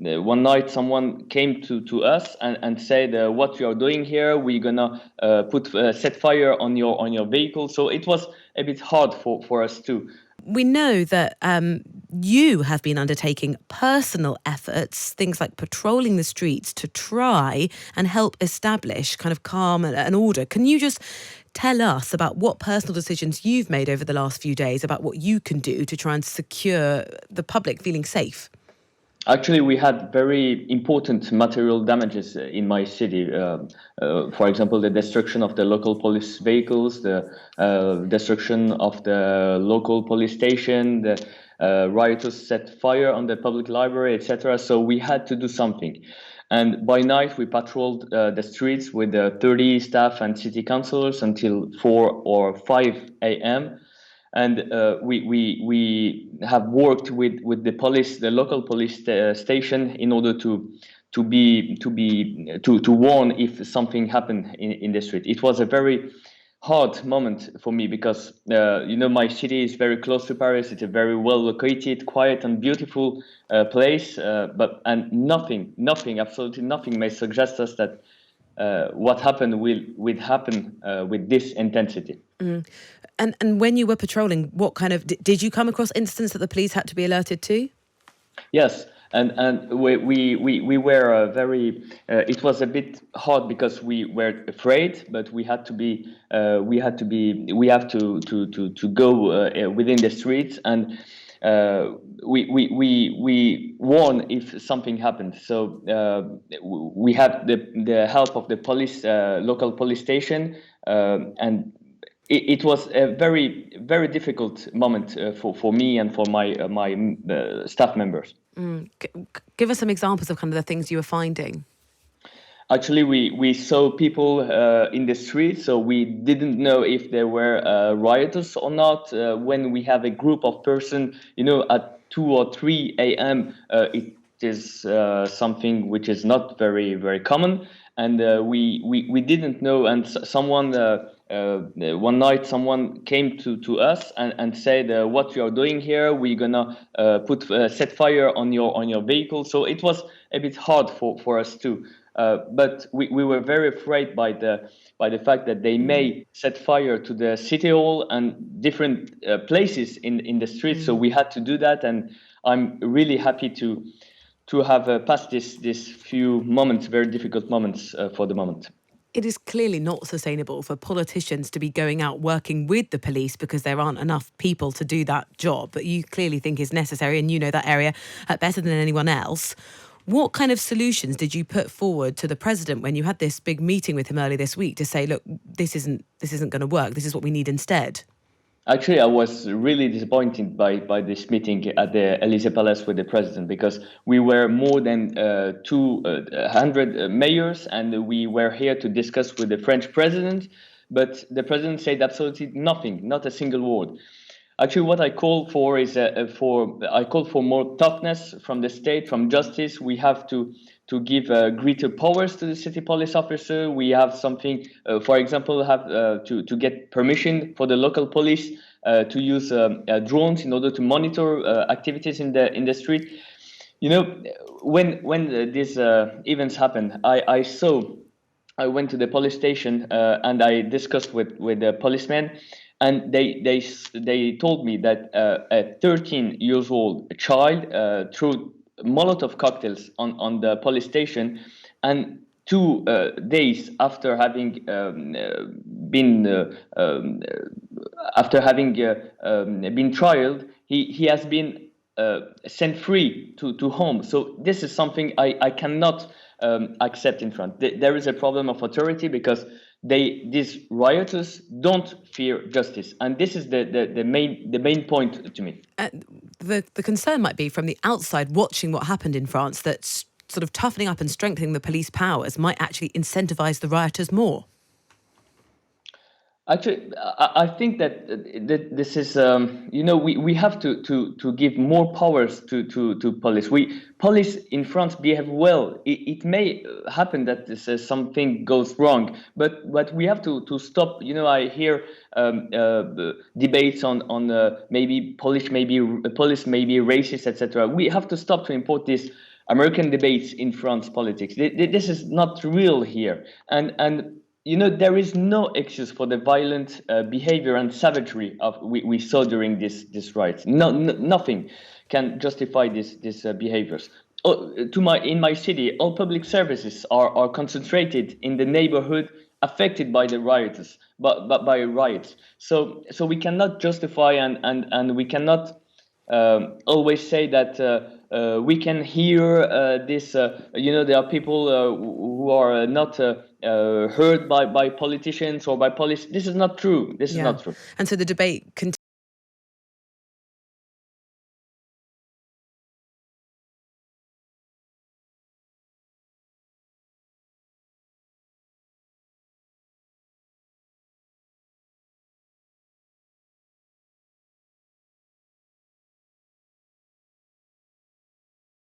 one night someone came to us and said, what you are doing here, we're gonna set fire on your vehicle. So it was a bit hard for us too. We know that you have been undertaking personal efforts, things like patrolling the streets to try and help establish kind of calm and order. Can you just tell us about what personal decisions you've made over the last few days about what you can do to try and secure the public feeling safe? Actually, we had very important material damages in my city. For example, the destruction of the local police vehicles, the destruction of the local police station, the rioters set fire on the public library, etc. So we had to do something. And by night, we patrolled the streets with 30 staff and city councillors until 4 or 5 a.m. And we have worked with the police, the local police station, in order to warn if something happened in the street. It was a very hard moment for me because my city is very close to Paris. It's a very well located, quiet and beautiful place. But nothing, absolutely nothing may suggest us that what happened will happen with this intensity. Mm. And when you were patrolling, what kind of did you come across incidents that the police had to be alerted to? Yes, and we were very. It was a bit hard because we were afraid, but we have to go within the streets, and we warn if something happened. So we had the help of the police, local police station, and it was a very, very difficult moment for me and for my staff members. Give us some examples of kind of the things you were finding. Actually, we saw people in the street, so we didn't know if there were rioters or not. When we have a group of persons, at 2 or 3 a.m., it is something which is not very, very common. And we didn't know. And someone, one night, someone came to us and said, what you are doing here, we're gonna set fire on your vehicle. So it was a bit hard for us too. But we were very afraid by the fact that they may set fire to the city hall and different places in the street. So we had to do that, and I'm really happy to have passed this few moments, very difficult moments for the moment. It is clearly not sustainable for politicians to be going out working with the police because there aren't enough people to do that job that you clearly think is necessary, and you know that area better than anyone else. What kind of solutions did you put forward to the president when you had this big meeting with him earlier this week to say, look, this isn't going to work, this is what we need instead? Actually, I was really disappointed by this meeting at the Elysee Palace with the president, because we were more than 200 mayors, and we were here to discuss with the French president, but the president said absolutely nothing, not a single word. Actually, what I call for is for more toughness from the state, from justice. We have to give greater powers to the city police officer. We have something, for example, have to get permission for the local police to use drones in order to monitor activities in the street. When these events happened, I went to the police station and I discussed with the policemen. And they told me that a 13-year-old child threw Molotov cocktails on the police station, and 2 days after having been trialed, he has been sent free to home. So this is something I cannot accept in France. There is a problem of authority, because these rioters don't fear justice, and this is the main point to me. The concern might be from the outside watching what happened in France that sort of toughening up and strengthening the police powers might actually incentivize the rioters more. Actually, I think that this is, we have to give more powers to police. Police in France behave well. It may happen that something goes wrong, but we have to stop. I hear debates on maybe police may be racist, etc. We have to stop to import this American debates in France politics. This is not real here, and there is no excuse for the violent behavior and savagery of we saw during this riots. Nothing can justify these behaviors. In my city, all public services are concentrated in the neighborhood affected by the rioters, but by riots. So we cannot justify and we cannot always say that we can hear this. There are people who are not heard by politicians or by police. This is not true. This is not true. And so the debate continues.